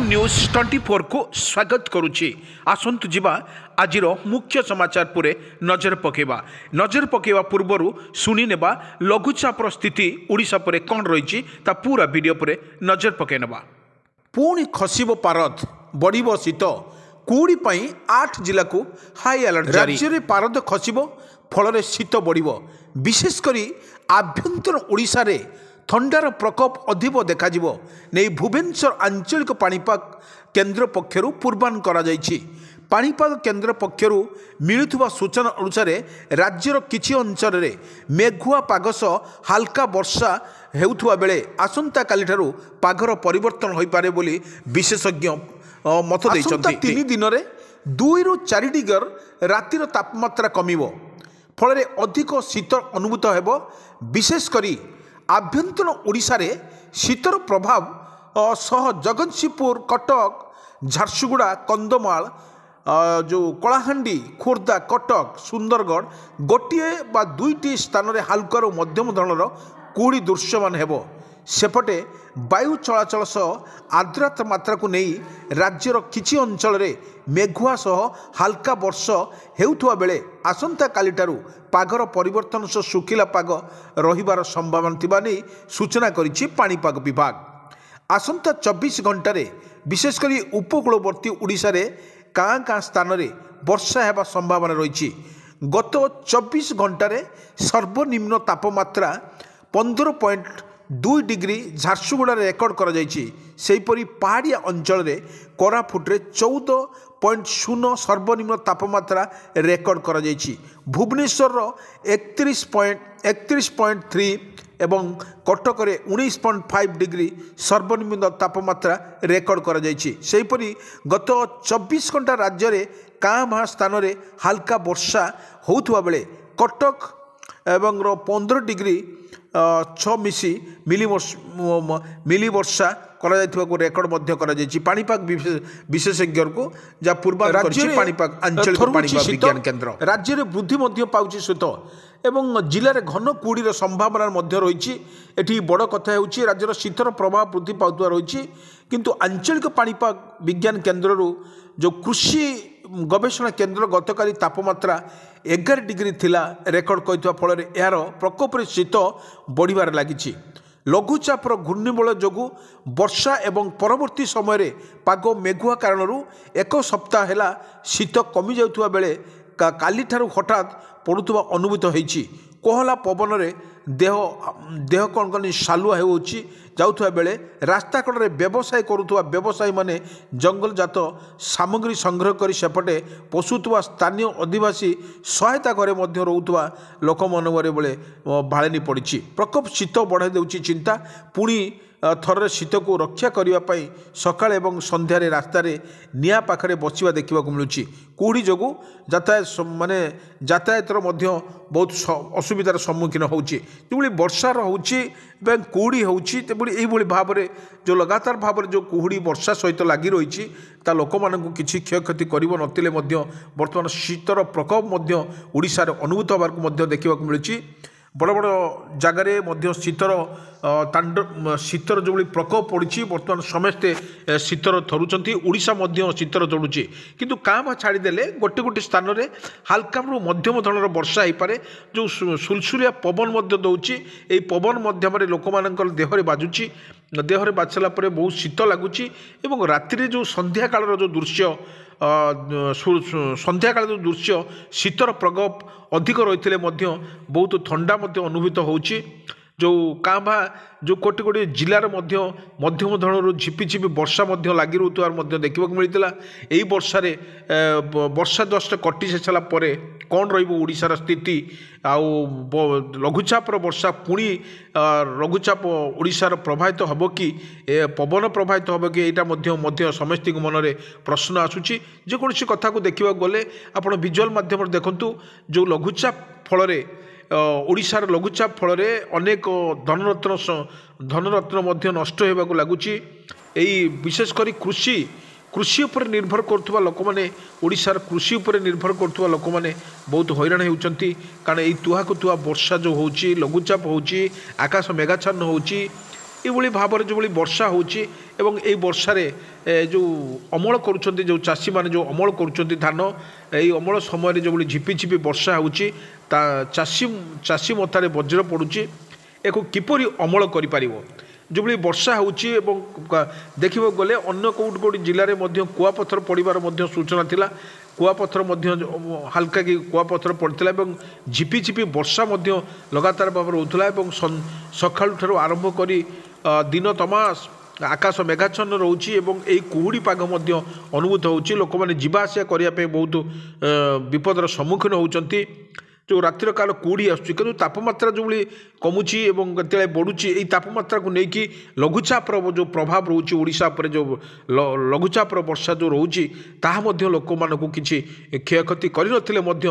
News 24 को स्वागत करुच्ची। आसंतु जिबा आजिर मुख्य समाचार पुरे नजर पकेबा पूर्वर शुणी नेबा लघुचापर स्थिति ओडिशा पुरे कौन रही ता पूरा वीडियो पुरे नजर पकई नेबा। पुणी खसिब पारद बढ़िब शीत कुड़ी 8 जिला को हाई अलर्ट जारी। राज्य में पारद खसिब फल शीत बढ़िब विशेषकर आभ्यंतर ओडिशा रे थंडार प्रकोप अधिक देखा नहीं भुवनेश्वर आंचलिक पाणीपाग केन्द्र पक्षर पूर्वानुमान करा जायछि। पाणीपाग केन्द्र पक्षर मिलुवा सूचना अनुसार राज्यर किछि अंचल रे मेघुआ पाग सह हाल्का वर्षा हेउथुवा बेले आसंता काली ठारू पागर परिवर्तन होई पारे बोली विशेषज्ञ मत दैछन्ति। 3 दिन रे 2 ରୁ 4 डिग्री रातिर तापमात्रा कमिबो फल अधिक शीत अनुभूत हेबो। विशेषकर आभ्यंतर ओडिशा रे शीतर प्रभाव सह जगतसिंहपुर कटक झारसुगुड़ा कंधमाल जो कलाहांडी खोर्धा कटक सुंदरगढ़ गोटे बा 2टी स्थान में हालकार मध्यम धरणर कुहुड़ी दृश्यमान हेबो। सेपटे वायु चलाचल सह आर्द्रता मात्रा को नहीं राज्यर किछि अंचल रे मेघुआ सह हाल्का वर्षा हेउथुवा बेले आसंता काली ठारू पागर परिवर्तन सह सुखिला पाग रहिबार संभावना थिबा नै सूचना करिछि पाणीपाग विभाग। आसंता 24 घंटे विशेषकर उपकूलवर्ती ओडिशा रे काँ स्थान रे वर्षा हेबा संभावना रही। गत 24 घंटे सर्वनिम्न तापमात्रा 15.2 डिग्री झारसुगुड़ा रेकर्ड करा जायछि। सेहीपरि पहाड़िया अंचल रे कोरापुट रे 14.0 सर्वनिम्न तापमात्रा रेकर्ड करा जायछि। भुवनेश्वर 31.3 एवं कटक रे 19.5 डिग्री सर्वनिम्न तापमात्रा रेकर्ड करा जायछि। सेहीपरि गत 24 घंटा राज्य रे काँ भाँ स्थान रे हाल्का वर्षा होउथुवा बेले कटक एवं 15 डिग्री 6 मिसी मिली वर्षा को रेकर्ड पाणीपाग विशेषज्ञ को जहाँ पूर्वानुमान पाणीपाग आंचलिक पाणीपाग विज्ञान केन्द्र राज्य में वृद्धि पाउछि शीत एवं जिले में घन कुहुड़ीर संभावना रही। एटी बड़ कथा होउछि राज्यर शीतर प्रभाव वृद्धि पाउतुवा रही किंतु आंचलिक पाणीपाग विज्ञान केन्द्र जो कृषि गवेषणा केन्द्र गतकाली तापमात्रा 11 डिग्री थिला रेकर्ड करथिबा फल यार प्रकोप शीत बढ़िबार लागिछि। लघुचापर घूर्णिबल जोगु वर्षा एवं परवर्ती समय पाग मेघुआ कारणरू 1 सप्ताह हेला शीत कमी जाउथुवा बेले काली ठारू हठात पड़ुथुवा अनुभूत होइछि। कोहला पवन रे देह कौन कौन सालुआ होउछि जाउथुवा बेले रास्ता कड़े व्यवसाय करुथुवा व्यवसायी माने जंगलजात सामग्री संग्रह करी सेपटे पशुथुवा स्थानीय आदिवासी सहायता करे मध्य रोथुवा लोक मनोवरे बेले भाळेनी पड़िछि। प्रकोप शीत बढ़ाई देउछि चिंता। पुणी थर शीत को रक्षा करने सकाळ एवं संध्यारे रास्तार निआ पाखरे बसिबा देखा मिलूँ। कुहुड़ी जोगु यातायातर बहुत असुविधार सम्मुखीन होउछि। तेभली वर्षार होउछि कुहुड़ी होउछि तेभली भाव में जो लगातार भाव में जो कुहुड़ी वर्षा सहित लगी रही ता लोक मानकु किछि क्षयक्षति करिबो नथिले मध्य वर्तमान शीतर प्रकोप ओडिशा रे अनुभूत होबार को देखा मिलूँ। बड़ बड़ जगार शीतर जो प्रकोप पड़ी बर्तमान समस्ते शीतर थरुचंती। ओडिशा शीतर चढ़ुची किंतु काँ छाड़ीदे गोटे गोटे स्थान में हाल्का मध्यम धरणर वर्षा हो पारे। जो सुलसुलिया पवन दौची यही पवन मध्यम लोक मान देहरे बाजुची देहरे बाजला बहुत शीत लगुच। राति जो संध्या कालर जो दृश्य संध्या काल जो दृश्य शीतर प्रकोप अधिक रही बहुत ठंडा अनुभूत होउछि। जो काँ भा जो कोटे गोटे जिलार मध्यम धरणर झिपिझिपि वर्षा लगी रोथुवार देखा मिलता। यही वर्षार वर्षा जस्ट कटि सारा पर कौन रोडिशार स्थिति आउ लघुचापर वर्षा पुणी लघुचाप ओडिशार प्रभावित हम कि पवन प्रभावित हम कि यहाँ समस्त मन में प्रश्न आसूची। जेकोसी कथा को देखा गले आप विजुअल माध्यम देखु जो लघुचाप फल ओडिशार लघुचाप फल अनेक धनरत्न नष्ट होगा लगुच। यही विशेषकर कृषि उपर निर्भर करुवा लोक मैंने ओडिशार कृषि उपर निर्भर करुवा लोक मैंने बहुत हैरान होउचंती। कारण यही तुहा को तुहा वर्षा जो होउची लघुचाप होउची आकाश मेघाच्छन्न होउची ଏଇଭଳି ଭାବରେ ଯେଉଁଭଳି ବର୍ଷା ହେଉଛି ଏବଂ ଏଇ ବର୍ଷାରେ ଯେଉଁ ଅମଳ କରୁଛନ୍ତି ଯେଉଁ ଚାଷୀମାନେ ଯେଉଁ ଅମଳ କରୁଛନ୍ତି ଧାନ ଏଇ ଅମଳ ସମୟରେ ଯେଉଁଭଳି ଝିପିଝିପି ବର୍ଷା ହେଉଛି ତା ଚାଷୀ ମଥାରେ ବଜ୍ର ପଡ଼ୁଛି ଏକୁ କିପରି ଅମଳ କରିପାରିବ ଯେଉଁଭଳି ବର୍ଷା ହେଉଛି ଏବଂ ଦେଖିବାକୁ ଗଲେ ଅନ୍ୟ କେଉଁଠି ଜିଲ୍ଲାରେ ମଧ୍ୟ କୁଆପଥର ପଡ଼ିବାର ମଧ୍ୟ ସୂଚନା ଥିଲା କୁଆପଥର ମଧ୍ୟ ହାଲକା କି କୁଆପଥର ପଡ଼ିଥିଲା ଏବଂ ଝିପିଝିପି ବର୍ଷା ମଧ୍ୟ ଲଗାତାର ଭାବରେ ହେଉଥିଲା ଏବଂ ସକାଳୁ ଠାରୁ ଆରମ୍ଭ କରି ଦିନ ତମାସ ଆକାଶ ମେଘାଚ୍ଛନ୍ନ ରହୁଛି ଏବଂ ଏହି କୁହୁଡ଼ି ପାଗ ମଧ୍ୟ ଅନୁଭୂତ ହେଉଛି ଲୋକମାନେ ଯିବା ଆସିବା କରିବା ପାଇଁ ବହୁତ ବିପଦର ସମ୍ମୁଖୀନ ହେଉଛନ୍ତି ଯେଉଁ ରାତ୍ରିର କାଳ କୁହୁଡ଼ି ଆସୁଛି କିନ୍ତୁ ତାପମାତ୍ରା ଯେଉଁଭଳି କମୁଛି ଏବଂ କେତେବେଳେ ବଢ଼ୁଛି ଏହି ତାପମାତ୍ରାକୁ ନେଇକି ଲଘୁଚାପର ଯେଉଁ ପ୍ରଭାବ ରହୁଛି ଓଡ଼ିଶା ଉପରେ ଯେଉଁ ଲଘୁଚାପର ବର୍ଷା ଯେଉଁ ରହୁଛି ତାହା ମଧ୍ୟ ଲୋକମାନଙ୍କୁ କିଛି କ୍ଷୟକ୍ଷତି କରିନଥିଲେ ମଧ୍ୟ